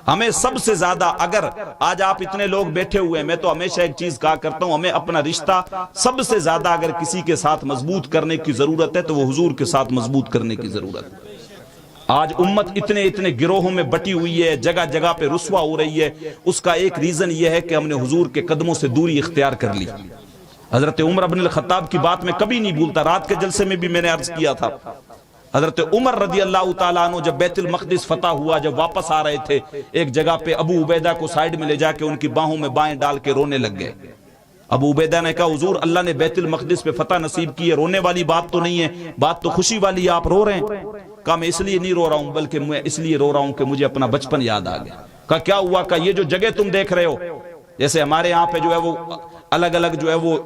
ہمیں سب سے زیادہ، اگر آج آپ اتنے لوگ بیٹھے ہوئے ہیں، میں تو ہمیشہ ایک چیز کہا کرتا ہوں، ہمیں اپنا رشتہ سب سے زیادہ اگر کسی کے ساتھ مضبوط کرنے کی ضرورت ہے تو وہ حضور کے ساتھ مضبوط کرنے کی ضرورت ہے۔ آج امت اتنے گروہوں میں بٹی ہوئی ہے، جگہ جگہ پہ رسوا ہو رہی ہے، اس کا ایک ریزن یہ ہے کہ ہم نے حضور کے قدموں سے دوری اختیار کر لی۔ حضرت عمر بن الخطاب کی بات میں کبھی نہیں بھولتا، رات کے جلسے میں بھی میں نے عرض کیا تھا، حضرت عمر رضی اللہ تعالیٰ عنہ جب بیت المقدس فتح ہوا، جب واپس آ رہے تھے، ایک جگہ پہ ابو عبیدہ کو سائیڈ میں لے جا کے ان کی باہوں میں بائیں ڈال کے رونے لگ گئے۔ ابو عبیدہ نے کہا حضور اللہ نے بیت المقدس پہ فتح نصیب کی ہے، رونے والی بات تو نہیں ہے، بات تو خوشی والی ہے، آپ رو رہے ہیں؟ کہا میں اس لیے نہیں رو رہا ہوں، بلکہ میں اس لیے رو رہا ہوں کہ مجھے اپنا بچپن یاد آ گیا۔ کہا کیا ہوا؟ کہا یہ جو جگہ تم دیکھ رہے ہو، جیسے ہمارے یہاں پہ جو ہے وہ الگ الگ جو ہے وہ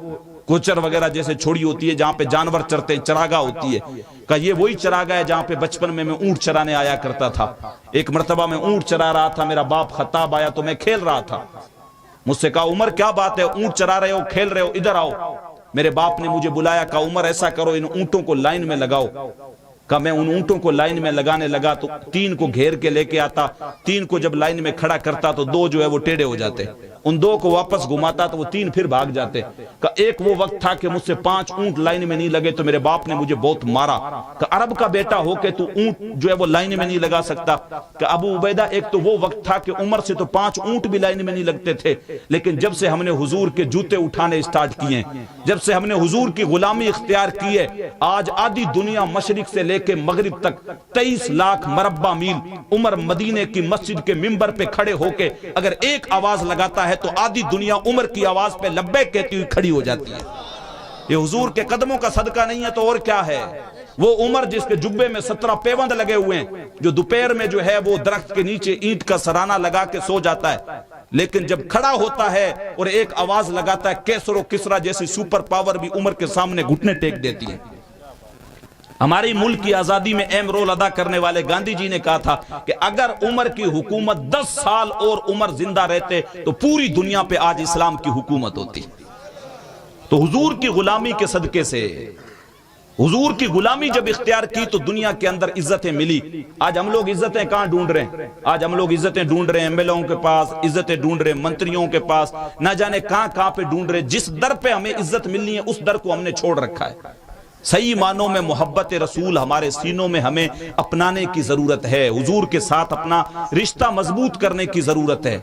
کوچر وغیرہ جیسے چھوڑی ہوتی ہے جہاں پہ جانور چرتے ہیں، چراگاہ ہوتی ہے، کہا یہ وہی چراگاہ ہے جہاں پہ بچپن میں اونٹ چرانے آیا کرتا تھا۔ ایک مرتبہ میں اونٹ چرا رہا تھا، میرا باپ خطاب آیا تو میں کھیل رہا تھا، مجھ سے کہا عمر کیا بات ہے، اونٹ چرا رہے ہو، کھیل رہے ہو، ادھر آؤ۔ میرے باپ نے مجھے بلایا، کہا عمر ایسا کرو ان اونٹوں کو لائن میں لگاؤ۔ کہا میں ان اونٹوں کو لائن میں لگانے لگا تو 3 کو گھیر کے لے کے آتا، 3 کو جب لائن میں کھڑا کرتا تو 2 جو ہے وہ ٹیڑے ہو جاتے، ان 2 کو واپس گھماتا تو وہ 3 پھر بھاگ جاتے۔ کہ ایک وہ وقت تھا کہ مجھ سے 5 اونٹ لائن میں نہیں لگے تو میرے باپ نے مجھے بہت مارا، کہ عرب کا بیٹا ہو کے تو اونٹ جو ہے وہ لائن میں نہیں لگا سکتا۔ کہ ابو عبیدہ ایک تو وہ وقت تھا کہ عمر سے تو 5 اونٹ بھی لائن میں نہیں لگتے تھے، لیکن جب سے ہم نے حضور کے جوتے اٹھانے اسٹارٹ کیے، جب سے ہم نے حضور کی غلامی اختیار کی ہے، آج آدھی دنیا مشرق سے لے کے مغرب تک 23 لاکھ مربع میل عمر مدینے کی مسجد کے منبر پہ کھڑے ہو کے اگر ایک آواز لگاتا ہے تو آدھی دنیا عمر کی آواز پہ لبیک کہتی ہوئی کھڑی ہو جاتی ہے۔ یہ حضور کے قدموں کا صدقہ نہیں ہے تو اور کیا ہے؟ وہ عمر جس کے جبے میں 17 پیوند لگے ہوئے ہیں، جو دوپہر میں جو ہے وہ درخت کے نیچے اینٹ کا سرانہ لگا کے سو جاتا ہے، لیکن جب کھڑا ہوتا ہے اور ایک آواز لگاتا ہے، کیسر و کسرا جیسی سپر پاور بھی عمر کے سامنے گھٹنے ٹیک دیتی ہے۔ ہماری ملک کی آزادی میں اہم رول ادا کرنے والے گاندھی جی نے کہا تھا کہ اگر عمر کی حکومت 10 سال اور عمر زندہ رہتے تو پوری دنیا پہ آج اسلام کی حکومت ہوتی۔ تو حضور کی غلامی کے صدقے سے، حضور کی غلامی جب اختیار کی تو دنیا کے اندر عزتیں ملی۔ آج ہم لوگ عزتیں کہاں ڈھونڈ رہے ہیں؟ آج ہم لوگ عزتیں ڈھونڈ رہے ہیں ایم ایل اوں کے پاس، عزتیں ڈھونڈ رہے ہیں منتریوں کے پاس، نہ جانے کہاں پہ ڈھونڈ رہے ہیں۔ جس در پہ ہمیں عزت ملنی ہے اس در کو ہم نے چھوڑ رکھا ہے۔ صحیح معنوں میں محبت رسول ہمارے سینوں میں ہمیں اپنانے کی ضرورت ہے، حضور کے ساتھ اپنا رشتہ مضبوط کرنے کی ضرورت ہے۔